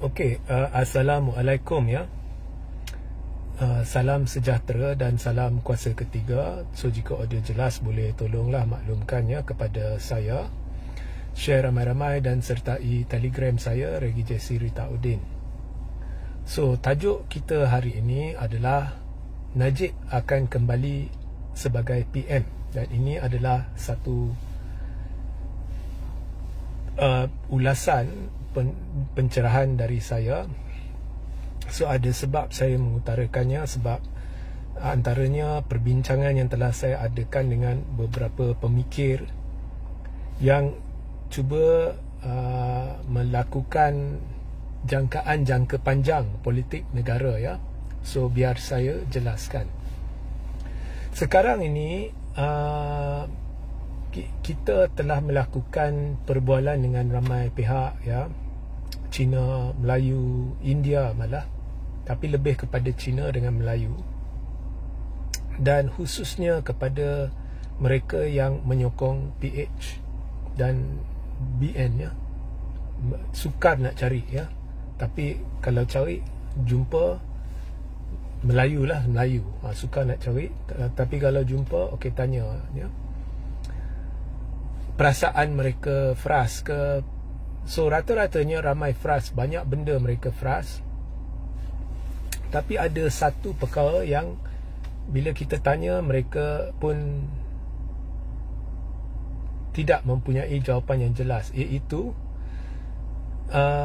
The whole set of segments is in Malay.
Okey, Assalamualaikum ya. Salam sejahtera dan salam kuasa ketiga. So jika audio jelas, boleh tolonglah maklumkannya kepada saya. Share ramai-ramai dan sertai Telegram saya, Regi Jesse Ritaudin. So tajuk kita hari ini adalah Najib akan kembali sebagai PM. Dan ini adalah satu ulasan pencerahan dari saya. So ada sebab saya mengutarakannya, sebab antaranya perbincangan yang telah saya adakan dengan beberapa pemikir yang cuba melakukan jangkaan jangka panjang politik negara ya. So biar saya jelaskan. Sekarang ini kita telah melakukan perbualan dengan ramai pihak ya, Cina, Melayu, India malah, tapi lebih kepada Cina dengan Melayu, dan khususnya kepada mereka yang menyokong PH dan BN ya. Sukar nak cari ya, tapi kalau cari jumpa Melayu lah, Melayu. Sukar nak cari, tapi kalau jumpa okey, tanya ya, perasaan mereka fras ke. So rata-ratanya ramai fras, banyak benda mereka fras. Tapi ada satu perkara yang bila kita tanya, mereka pun tidak mempunyai jawapan yang jelas, iaitu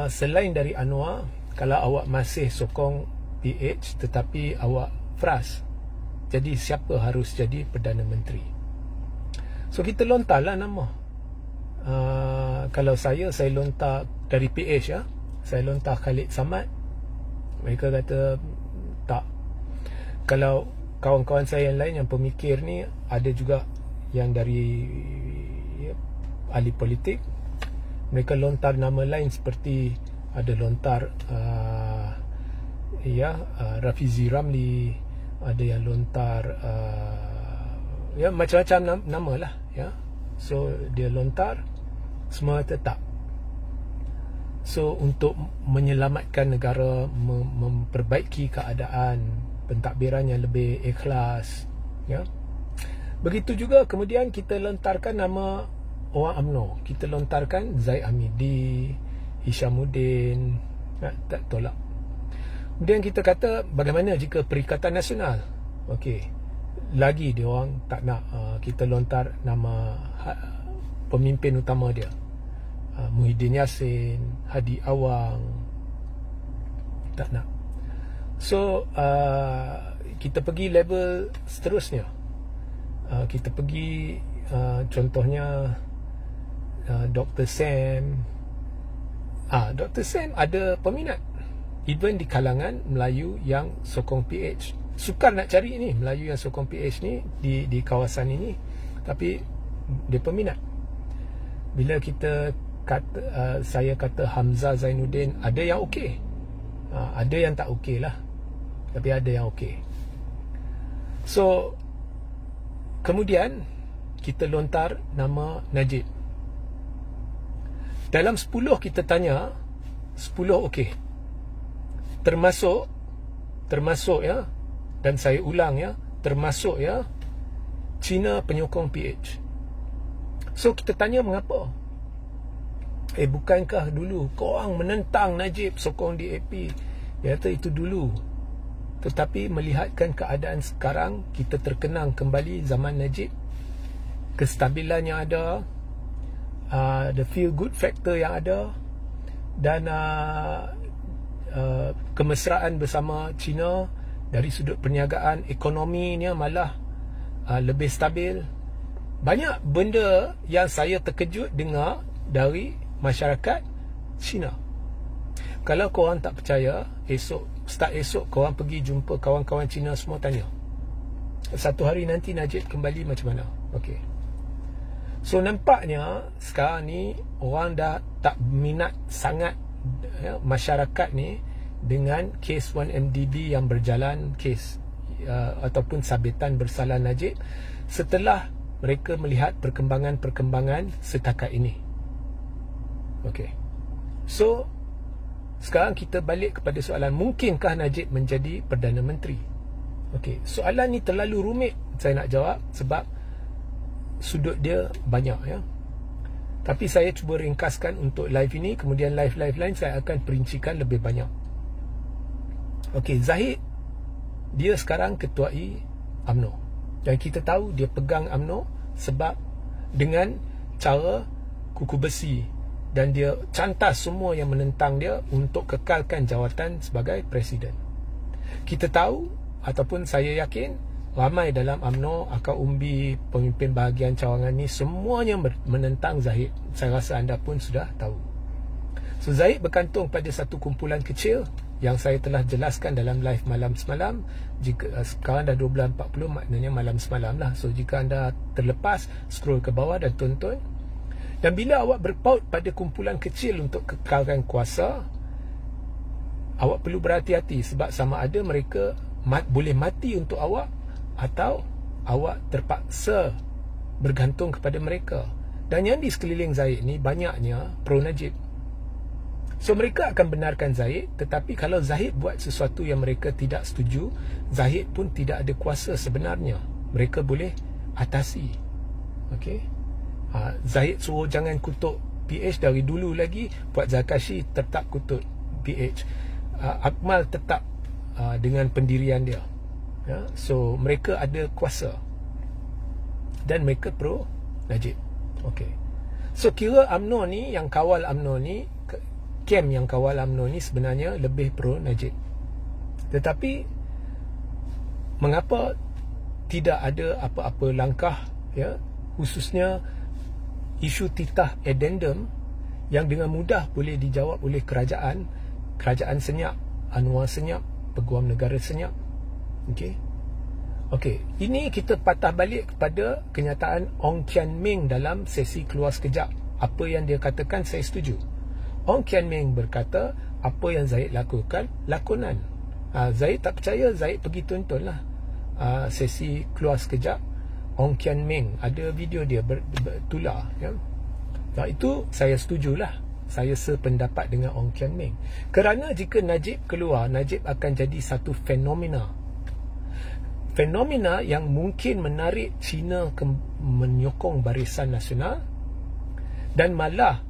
selain dari Anwar, kalau awak masih sokong PH tetapi awak fras, jadi siapa harus jadi Perdana Menteri? So kita lontarlah nama. Kalau saya lontar dari PH ya, saya lontar Khalid Samad. Mereka kata tak. Kalau kawan-kawan saya yang lain yang pemikir ni, ada juga yang dari ahli politik, mereka lontar nama lain, seperti ada lontar Rafizi Ramli, ada yang lontar ya macam-macam nama lah ya. So dia lontar, semua tetap. So untuk menyelamatkan negara, memperbaiki keadaan, pentadbiran yang lebih ikhlas ya. Begitu juga kemudian kita lontarkan nama orang UMNO. Kita lontarkan Zaid Hamidi, Hishamuddin, tak tolak. Kemudian kita kata, bagaimana jika Perikatan Nasional? Okey, lagi dia orang tak nak. Kita lontar nama pemimpin utama dia, Muhyiddin Yassin, Hadi Awang, tak nak. So kita pergi level seterusnya. Kita pergi contohnya Dr. Sam. Dr. Sam ada peminat, even di kalangan Melayu yang sokong PH. Sukar nak cari ni Melayu yang sokong PH ni di kawasan ini, tapi dia peminat. Bila kita kata, saya kata Hamzah Zainuddin, ada yang okey, ada yang tak okey lah, tapi ada yang okey. So kemudian kita lontar nama Najib. Dalam 10 kita tanya, 10 okey, termasuk ya, dan saya ulang ya, termasuk ya, Cina penyokong PH. So kita tanya mengapa? Bukankah dulu korang menentang Najib sokong DAP? Dia kata itu dulu, tetapi melihatkan keadaan sekarang, kita terkenang kembali zaman Najib, kestabilan yang ada, the feel good factor yang ada, dan kemesraan bersama China. Dari sudut perniagaan, ekonominya malah lebih stabil. Banyak benda yang saya terkejut dengar dari masyarakat China. Kalau korang tak percaya, start esok korang pergi jumpa kawan-kawan Cina semua, tanya satu hari nanti Najib kembali macam mana. Okey. So nampaknya sekarang ni orang dah tak minat sangat ya, masyarakat ni dengan kes 1MDB yang berjalan, kes ataupun sabitan bersalah Najib, setelah mereka melihat perkembangan-perkembangan setakat ini. Okey. So sekarang kita balik kepada soalan, mungkinkah Najib menjadi Perdana Menteri? Okey, soalan ni terlalu rumit saya nak jawab sebab sudut dia banyak, ya. Tapi saya cuba ringkaskan untuk live ini, kemudian live lain saya akan perincikan lebih banyak. Okey, Zahid dia sekarang ketuai UMNO. Dan kita tahu dia pegang UMNO sebab dengan cara kuku besi, dan dia cantas semua yang menentang dia untuk kekalkan jawatan sebagai presiden. Kita tahu, ataupun saya yakin, ramai dalam UMNO, Akar Umbi, pemimpin bahagian cawangan ni, semuanya menentang Zahid. Saya rasa anda pun sudah tahu. So Zahid bergantung pada satu kumpulan kecil yang saya telah jelaskan dalam live malam semalam. Jika sekarang dah 12.40, maknanya malam semalam lah. So jika anda terlepas, scroll ke bawah dan tonton. Dan bila awak berpaut pada kumpulan kecil untuk kekalkan kuasa, awak perlu berhati-hati sebab sama ada mereka boleh mati untuk awak, atau awak terpaksa bergantung kepada mereka. Dan yang di sekeliling Zahid ni banyaknya pro Najib. So mereka akan benarkan Zahid, tetapi kalau Zahid buat sesuatu yang mereka tidak setuju, Zahid pun tidak ada kuasa sebenarnya. Mereka boleh atasi. Okey, Zahid suruh jangan kutuk PH dari dulu lagi, Puat Zarkashi tetap kutuk PH. Akmal tetap dengan pendirian dia, ya? So mereka ada kuasa dan mereka pro Najib. Okey, so kira UMNO ni, yang kawal UMNO ni, camp yang kawal UMNO ni sebenarnya lebih pro Najib. Tetapi mengapa tidak ada apa-apa langkah, ya, khususnya isu titah addendum yang dengan mudah boleh dijawab oleh kerajaan senyap, Anwar senyap, Peguam Negara senyap. Okey. Okey, ini kita patah balik kepada kenyataan Ong Kian Ming dalam sesi keluar sekejap. Apa yang dia katakan saya setuju. Ong Kian Ming berkata, apa yang Zahid lakukan, lakonan. Zahid tak percaya, Zahid pergi tontonlah sesi keluar sekejap Ong Kian Ming, ada video dia bertular, ya. Nah, itu saya setujulah. Saya sependapat dengan Ong Kian Ming. Kerana jika Najib keluar, Najib akan jadi satu fenomena yang mungkin menarik China menyokong Barisan Nasional, dan malah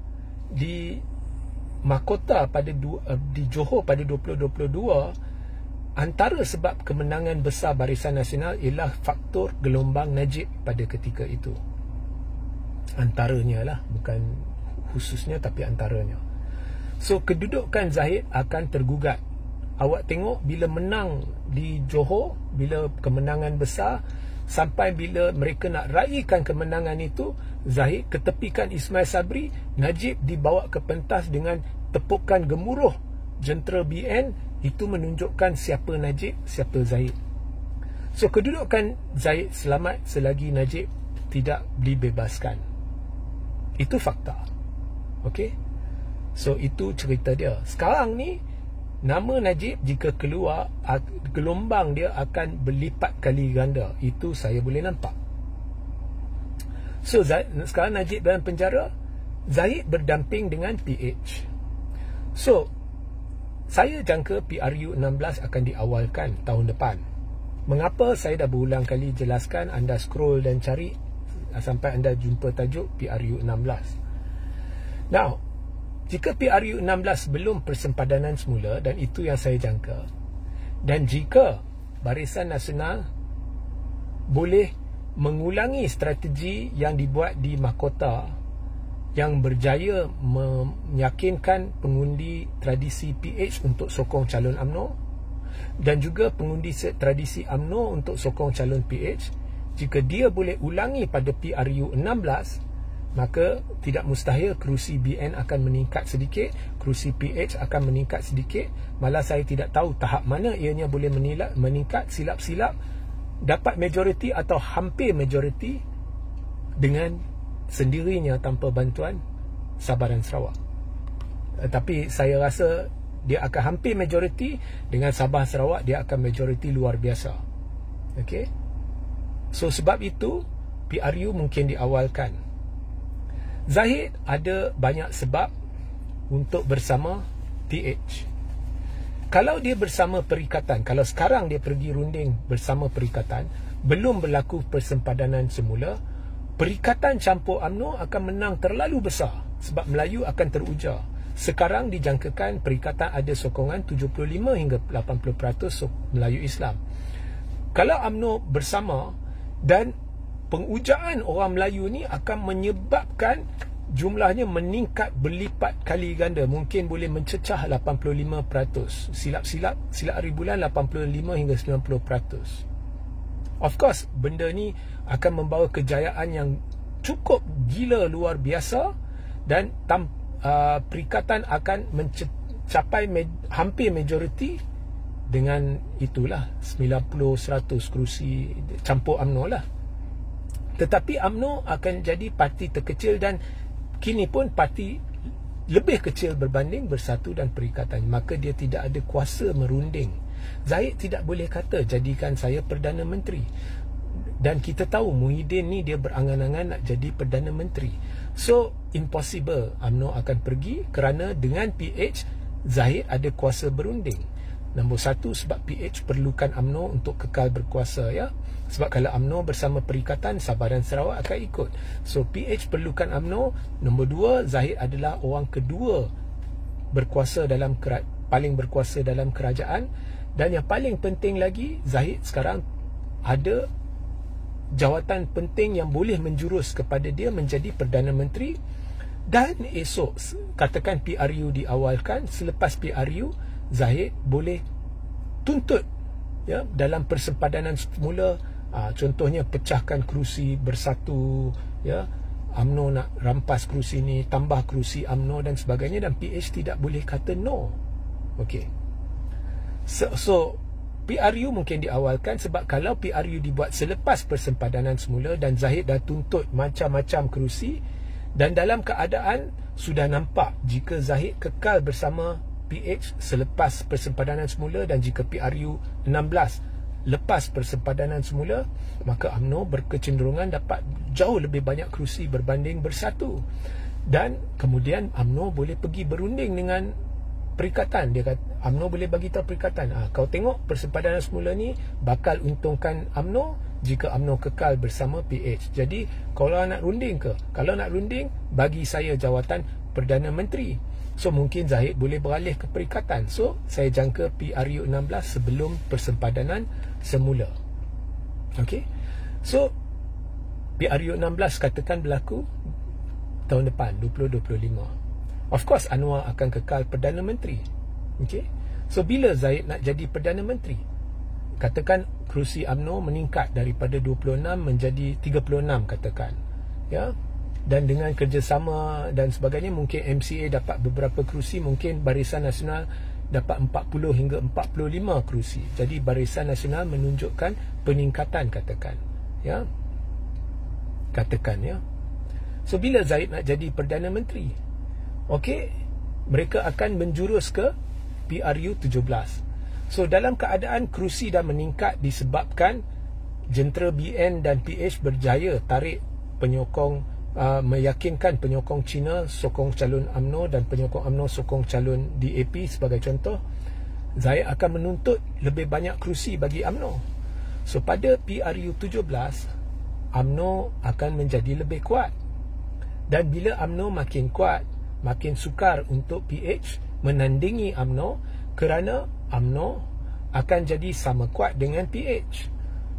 di mahkota di Johor pada 2022, antara sebab kemenangan besar Barisan Nasional ialah faktor gelombang Najib pada ketika itu. Antaranya lah, bukan khususnya tapi antaranya. So kedudukan Zahid akan tergugat. Awak tengok bila menang di Johor, bila kemenangan besar, sampai bila mereka nak raikan kemenangan itu, Zahid ketepikan Ismail Sabri, Najib dibawa ke pentas dengan tepukan gemuruh jentera BN. Itu menunjukkan siapa Najib, siapa Zahid. So kedudukan Zahid selamat selagi Najib tidak dibebaskan. Itu fakta. Okey. So itu cerita dia. Sekarang ni nama Najib jika keluar, gelombang dia akan berlipat kali ganda. Itu saya boleh nampak. So sekarang Najib dalam penjara, Zahid berdamping dengan PH. So saya jangka PRU 16 akan diawalkan tahun depan. Mengapa saya dah berulang kali jelaskan, anda scroll dan cari sampai anda jumpa tajuk PRU 16. Now, jika PRU 16 belum persempadanan semula, dan itu yang saya jangka, dan jika Barisan Nasional boleh mengulangi strategi yang dibuat di mahkota, yang berjaya meyakinkan pengundi tradisi PH untuk sokong calon UMNO, dan juga pengundi tradisi UMNO untuk sokong calon PH, jika dia boleh ulangi pada PRU 16, maka tidak mustahil kerusi BN akan meningkat sedikit, kerusi PH akan meningkat sedikit. Malah saya tidak tahu tahap mana ianya boleh meningkat, silap-silap dapat majoriti atau hampir majoriti dengan sendirinya tanpa bantuan Sabah dan Sarawak. Tapi saya rasa dia akan hampir majoriti, dengan Sabah Sarawak dia akan majoriti luar biasa. Okey. So sebab itu PRU mungkin diawalkan. Zahid ada banyak sebab untuk bersama PH. Kalau dia bersama perikatan, kalau sekarang dia pergi runding bersama perikatan, belum berlaku persempadanan semula, perikatan campur UMNO akan menang terlalu besar sebab Melayu akan terujar. Sekarang dijangkakan perikatan ada sokongan 75 hingga 80% Melayu Islam. Kalau UMNO bersama dan pengujaan orang Melayu ni akan menyebabkan jumlahnya meningkat berlipat kali ganda, mungkin boleh mencecah 85%. Silap hari bulan 85 hingga 90%. Of course, benda ni akan membawa kejayaan yang cukup gila luar biasa dan perikatan akan mencapai hampir majoriti dengan itulah 90-100 kerusi campur UMNO lah. Tetapi UMNO akan jadi parti terkecil dan kini pun parti lebih kecil berbanding Bersatu dan Perikatan. Maka dia tidak ada kuasa merunding. Zahid tidak boleh kata jadikan saya Perdana Menteri. Dan kita tahu Muhyiddin ni dia berangan-angan nak jadi Perdana Menteri. So impossible UMNO akan pergi kerana dengan PH Zahid ada kuasa berunding. Nombor satu, sebab PH perlukan UMNO untuk kekal berkuasa, ya. Sebab kalau UMNO bersama Perikatan, Sabah dan Sarawak akan ikut. So PH perlukan UMNO. Nombor dua, Zahid adalah orang kedua berkuasa paling berkuasa dalam kerajaan. Dan yang paling penting lagi, Zahid sekarang ada jawatan penting yang boleh menjurus kepada dia menjadi Perdana Menteri. Dan esok, katakan PRU diawalkan, selepas PRU Zahid boleh tuntut, ya, dalam persempadanan semula. Contohnya pecahkan kerusi Bersatu, ya, UMNO nak rampas kerusi ni, tambah kerusi UMNO dan sebagainya, dan PH tidak boleh kata no. Okey. So PRU mungkin diawalkan, sebab kalau PRU dibuat selepas persempadanan semula dan Zahid dah tuntut macam-macam kerusi, dan dalam keadaan sudah nampak jika Zahid kekal bersama PH selepas persempadanan semula dan jika PRU 16 lepas persempadanan semula, maka UMNO berkecenderungan dapat jauh lebih banyak kerusi berbanding Bersatu. Dan kemudian UMNO boleh pergi berunding dengan Perikatan. Dia kata UMNO boleh bagi tahu Perikatan, kau tengok persempadanan semula ni bakal untungkan UMNO jika UMNO kekal bersama PH. Jadi kalau nak runding ke? Kalau nak runding, bagi saya jawatan Perdana Menteri. So mungkin Zahid boleh beralih ke Perikatan. So saya jangka PRU 16 sebelum persempadanan semula. Okey. So PRU 16 katakan berlaku tahun depan 2025. Of course Anwar akan kekal Perdana Menteri. Okey. So bila Zahid nak jadi Perdana Menteri, katakan kerusi UMNO meningkat daripada 26 menjadi 36 katakan, ya. Dan dengan kerjasama dan sebagainya, mungkin MCA dapat beberapa kerusi, mungkin Barisan Nasional dapat 40 hingga 45 kerusi. Jadi Barisan Nasional menunjukkan peningkatan katakan, ya. Katakan, ya. So bila Zahid nak jadi Perdana Menteri, okey, mereka akan menjurus ke PRU 17. So dalam keadaan kerusi dah meningkat disebabkan jentera BN dan PH berjaya tarik penyokong, meyakinkan penyokong Cina sokong calon UMNO dan penyokong UMNO sokong calon DAP sebagai contoh, Zahid akan menuntut lebih banyak kerusi bagi UMNO. So pada PRU 17, UMNO akan menjadi lebih kuat. Dan bila UMNO makin kuat, makin sukar untuk PH menandingi UMNO kerana UMNO akan jadi sama kuat dengan PH.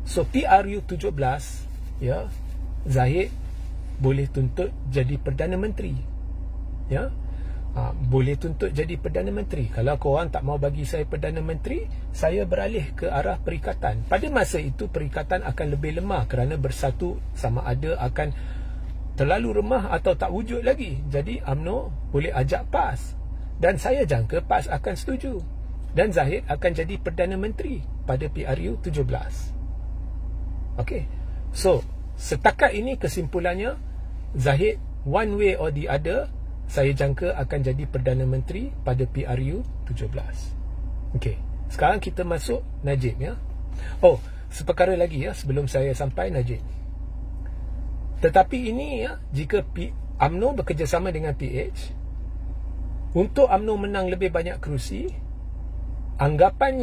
So PRU 17, ya, Zahid boleh tuntut jadi Perdana Menteri, ya. Boleh tuntut jadi Perdana Menteri. Kalau korang tak mau bagi saya Perdana Menteri, saya beralih ke arah Perikatan. Pada masa itu Perikatan akan lebih lemah kerana Bersatu sama ada akan terlalu remah atau tak wujud lagi. Jadi UMNO boleh ajak PAS, dan saya jangka PAS akan setuju, dan Zahid akan jadi Perdana Menteri pada PRU 17. Okey. So setakat ini kesimpulannya, Zahid one way or the other, saya jangka akan jadi Perdana Menteri pada PRU 17. Okey, sekarang kita masuk Najib, ya. Oh, seperkara lagi, ya, sebelum saya sampai Najib. Tetapi ini, ya, jika UMNO bekerjasama dengan PH, Untuk UMNO menang lebih banyak kerusi, anggapan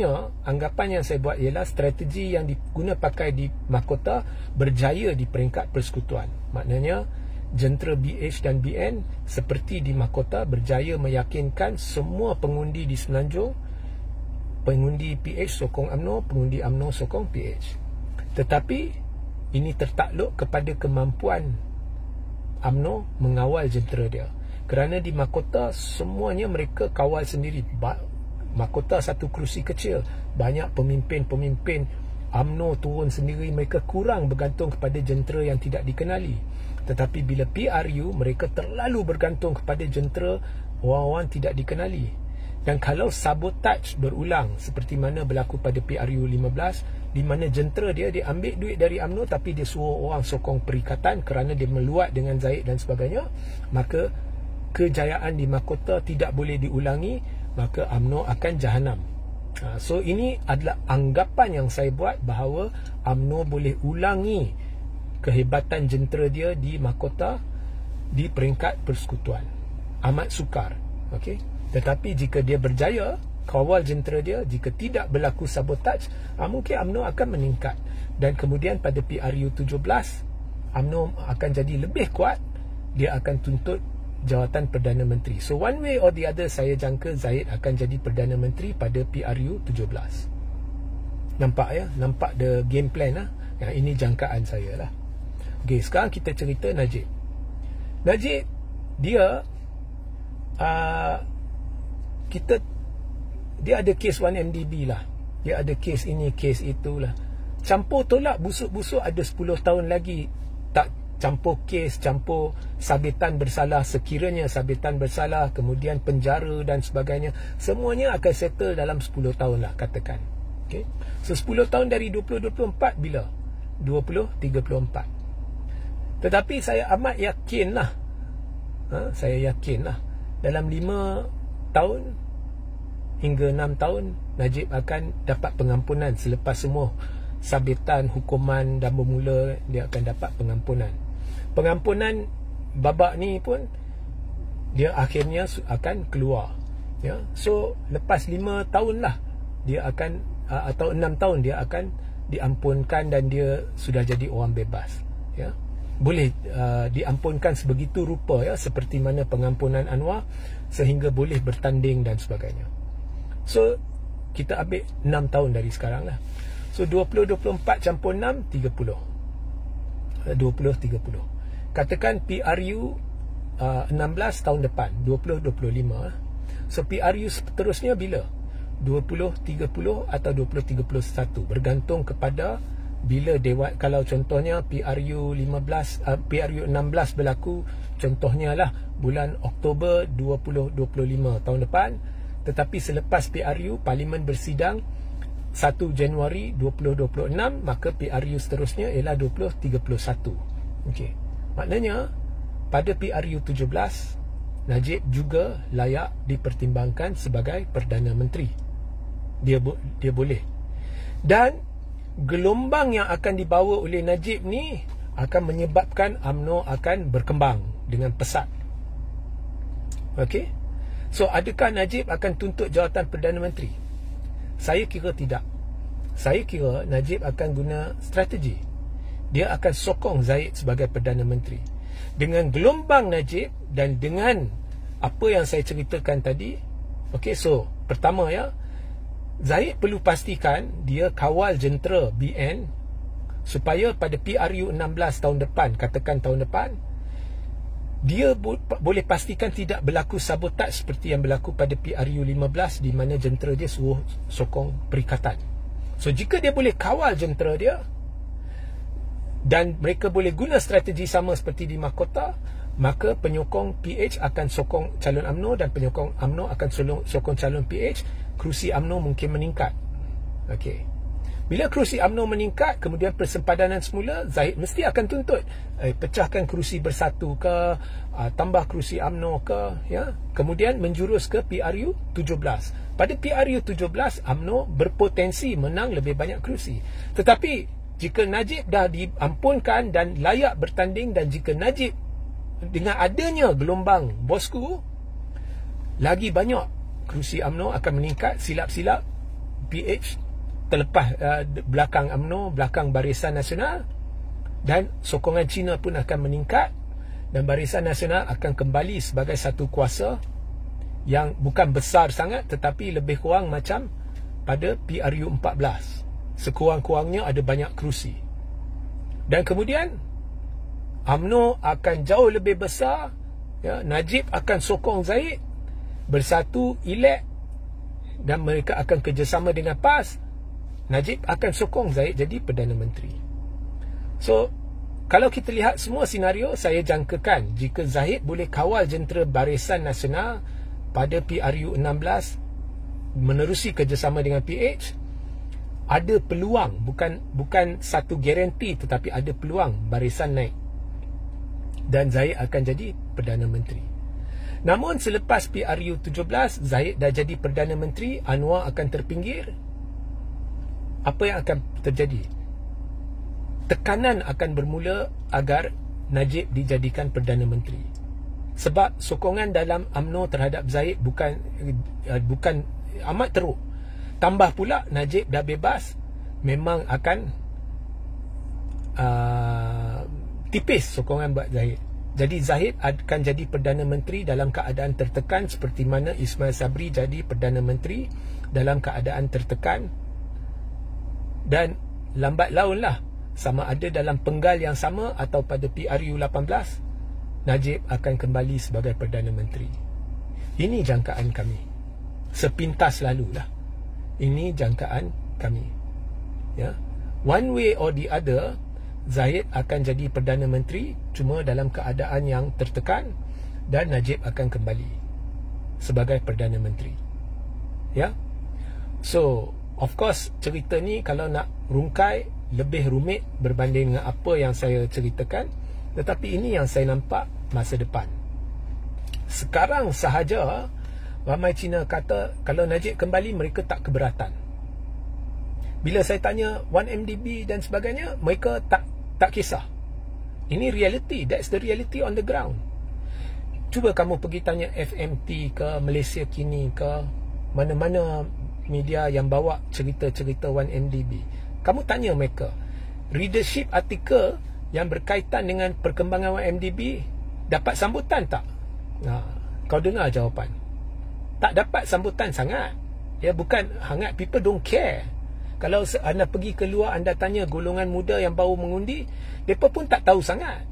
yang saya buat ialah strategi yang diguna pakai di mahkota berjaya di peringkat persekutuan. Maknanya jentera BH dan BN seperti di mahkota berjaya meyakinkan semua pengundi di Semenanjung, pengundi PH sokong UMNO, pengundi UMNO sokong PH. Tetapi ini tertakluk kepada kemampuan UMNO mengawal jentera dia. Kerana di mahkota semuanya mereka kawal sendiri. Mahkota satu kerusi kecil, banyak pemimpin-pemimpin UMNO turun sendiri, mereka kurang bergantung kepada jentera yang tidak dikenali. Tetapi bila PRU, mereka terlalu bergantung kepada jentera orang-orang tidak dikenali. Dan kalau sabotaj berulang seperti mana berlaku pada PRU 15, di mana jentera dia ambil duit dari UMNO tapi dia suruh orang sokong perikatan kerana dia meluat dengan Zahid dan sebagainya, maka kejayaan di mahkota tidak boleh diulangi, maka UMNO akan jahanam. So ini adalah anggapan yang saya buat bahawa UMNO boleh ulangi kehebatan jentera dia di mahkota di peringkat persekutuan. Amat sukar. Okay? Tetapi jika dia berjaya kawal jentera dia, jika tidak berlaku sabotaj, mungkin UMNO akan meningkat. Dan kemudian pada PRU 17, UMNO akan jadi lebih kuat, dia akan tuntut jawatan Perdana Menteri. So one way or the other, saya jangka Zahid akan jadi Perdana Menteri pada PRU 17. Nampak ya? Nampak the game plan lah. Yang ini jangkaan saya lah. Okay, sekarang kita cerita Najib. Najib, dia dia ada kes 1MDB lah. Dia ada kes ini, kes itulah. Campur tolak busuk-busuk ada 10 tahun lagi. Tak campur kes, campur sabitan bersalah, sekiranya sabitan bersalah, kemudian penjara dan sebagainya, semuanya akan settle dalam 10 tahun lah katakan. Okay? So 10 tahun dari 2024 bila? 2034. Tetapi saya amat yakin lah, saya yakin lah dalam 5 tahun hingga 6 tahun Najib akan dapat pengampunan. Selepas semua sabitan, hukuman dan bermula, dia akan dapat pengampunan. Pengampunan babak ni pun dia akhirnya akan keluar, ya. So lepas 5 tahun lah dia akan atau 6 tahun dia akan diampunkan dan dia sudah jadi orang bebas, ya. Boleh diampunkan sebegitu rupa, ya, seperti mana pengampunan Anwar, sehingga boleh bertanding dan sebagainya. So kita ambil 6 tahun dari sekarang lah. So 20-24 campur 6, 30. 20-30. Katakan PRU 16 tahun depan, 20-25. So PRU seterusnya bila? 20-30 atau 20-31, bergantung kepada bila Dewan. Kalau contohnya PRU 16 berlaku, contohnya lah bulan Oktober 2025 tahun depan. Tetapi selepas PRU, Parlimen bersidang 1 Januari 2026, maka PRU seterusnya ialah 2031. Okey. Maknanya pada PRU 17 Najib juga layak dipertimbangkan sebagai Perdana Menteri. Dia boleh. Dan gelombang yang akan dibawa oleh Najib ni akan menyebabkan UMNO akan berkembang dengan pesat. Okey. So adakah Najib akan tuntut jawatan Perdana Menteri? Saya kira tidak. Saya kira Najib akan guna strategi. Dia akan sokong Zahid sebagai Perdana Menteri. Dengan gelombang Najib dan dengan apa yang saya ceritakan tadi. Okey, so pertama, ya, Zahid perlu pastikan dia kawal jentera BN supaya pada PRU 16 tahun depan, katakan tahun depan, dia boleh pastikan tidak berlaku sabotaj seperti yang berlaku pada PRU 15 di mana jentera dia suruh sokong perikatan. So jika dia boleh kawal jentera dia dan mereka boleh guna strategi sama seperti di mahkota, maka penyokong PH akan sokong calon UMNO dan penyokong UMNO akan sokong calon PH. Kerusi UMNO mungkin meningkat. Okey. Bila kerusi UMNO meningkat, kemudian persempadanan semula, Zahid mesti akan tuntut pecahkan kerusi Bersatu ke, tambah kerusi UMNO ke, ya. Kemudian menjurus ke PRU 17. Pada PRU 17, UMNO berpotensi menang lebih banyak kerusi. Tetapi jika Najib dah diampunkan dan layak bertanding, dan jika Najib dengan adanya gelombang bosku, lagi banyak kerusi UMNO akan meningkat. Silap-silap PH terlepas belakang UMNO, belakang Barisan Nasional, dan sokongan Cina pun akan meningkat, dan Barisan Nasional akan kembali sebagai satu kuasa yang bukan besar sangat tetapi lebih kurang macam pada PRU 14. Sekurang-kurangnya ada banyak kerusi. Dan kemudian UMNO akan jauh lebih besar, ya, Najib akan sokong Zahid, bersatu elak, dan mereka akan kerjasama dengan PAS. Najib akan sokong Zahid jadi Perdana Menteri. So, kalau kita lihat semua senario, saya jangkakan jika Zahid boleh kawal jentera Barisan Nasional pada PRU 16 menerusi kerjasama dengan PH, ada peluang, bukan satu garanti, tetapi ada peluang barisan naik dan Zahid akan jadi Perdana Menteri. Namun selepas PRU 17 Zahid dah jadi Perdana Menteri, Anwar akan terpinggir. Apa yang akan terjadi? Tekanan akan bermula agar Najib dijadikan Perdana Menteri. Sebab sokongan dalam UMNO terhadap Zahid bukan amat teruk. Tambah pula Najib dah bebas, memang akan tipis sokongan buat Zahid. Jadi Zahid akan jadi Perdana Menteri dalam keadaan tertekan, seperti mana Ismail Sabri jadi Perdana Menteri dalam keadaan tertekan. Dan lambat laun lah, sama ada dalam penggal yang sama atau pada PRU 18, Najib akan kembali sebagai Perdana Menteri. Ini jangkaan kami. Sepintas lalulah. Ini jangkaan kami. Ya. One way or the other, Zahid akan jadi Perdana Menteri, cuma dalam keadaan yang tertekan, dan Najib akan kembali sebagai Perdana Menteri. Ya. So, of course, cerita ni kalau nak rungkai lebih rumit berbanding dengan apa yang saya ceritakan, tetapi ini yang saya nampak masa depan. Sekarang sahaja ramai Cina kata kalau Najib kembali mereka tak keberatan. Bila saya tanya 1MDB dan sebagainya, mereka tak kisah. Ini reality, that's the reality on the ground. Cuba kamu pergi tanya FMT ke, Malaysia Kini ke, mana-mana media yang bawa cerita-cerita 1MDB. Kamu tanya mereka, readership artikel yang berkaitan dengan perkembangan 1MDB dapat sambutan tak? Kau dengar jawapan. Tak dapat sambutan sangat. Ya, bukan hangat, people don't care. Kalau anda pergi keluar, anda tanya golongan muda yang baru mengundi, mereka pun tak tahu sangat.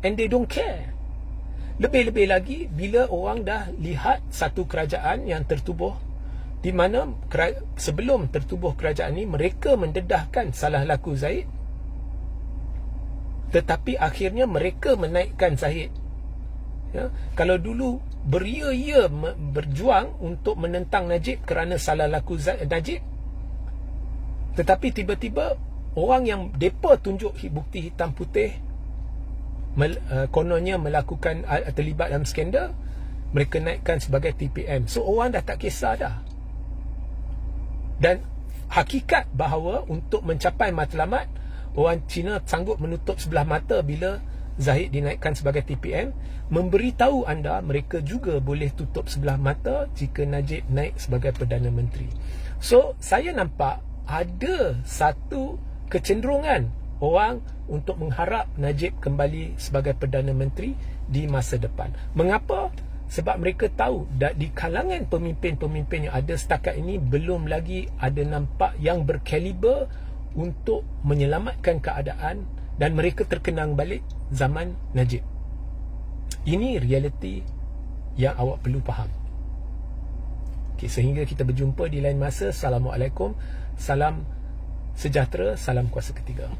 And they don't care. Lebih-lebih lagi bila orang dah lihat satu kerajaan yang tertubuh, di mana sebelum tertubuh kerajaan ini mereka mendedahkan salah laku Zahid, tetapi akhirnya mereka menaikkan Zahid. Ya, kalau dulu beria-ia berjuang untuk menentang Najib kerana salah laku Najib, tetapi tiba-tiba orang yang depa tunjuk bukti hitam putih kononnya melakukan terlibat dalam skandal, mereka naikkan sebagai TPM. So orang dah tak kisah dah. Dan hakikat bahawa untuk mencapai matlamat, orang Cina sanggup menutup sebelah mata bila Zahid dinaikkan sebagai TPM, memberitahu anda mereka juga boleh tutup sebelah mata jika Najib naik sebagai Perdana Menteri. So saya nampak ada satu kecenderungan orang untuk mengharap Najib kembali sebagai Perdana Menteri di masa depan. Mengapa? Sebab mereka tahu di kalangan pemimpin-pemimpin yang ada setakat ini belum lagi ada nampak yang berkaliber untuk menyelamatkan keadaan, dan mereka terkenang balik zaman Najib. Ini realiti yang awak perlu faham. Okay, sehingga kita berjumpa di lain masa. Assalamualaikum, salam sejahtera, salam kuasa ketiga.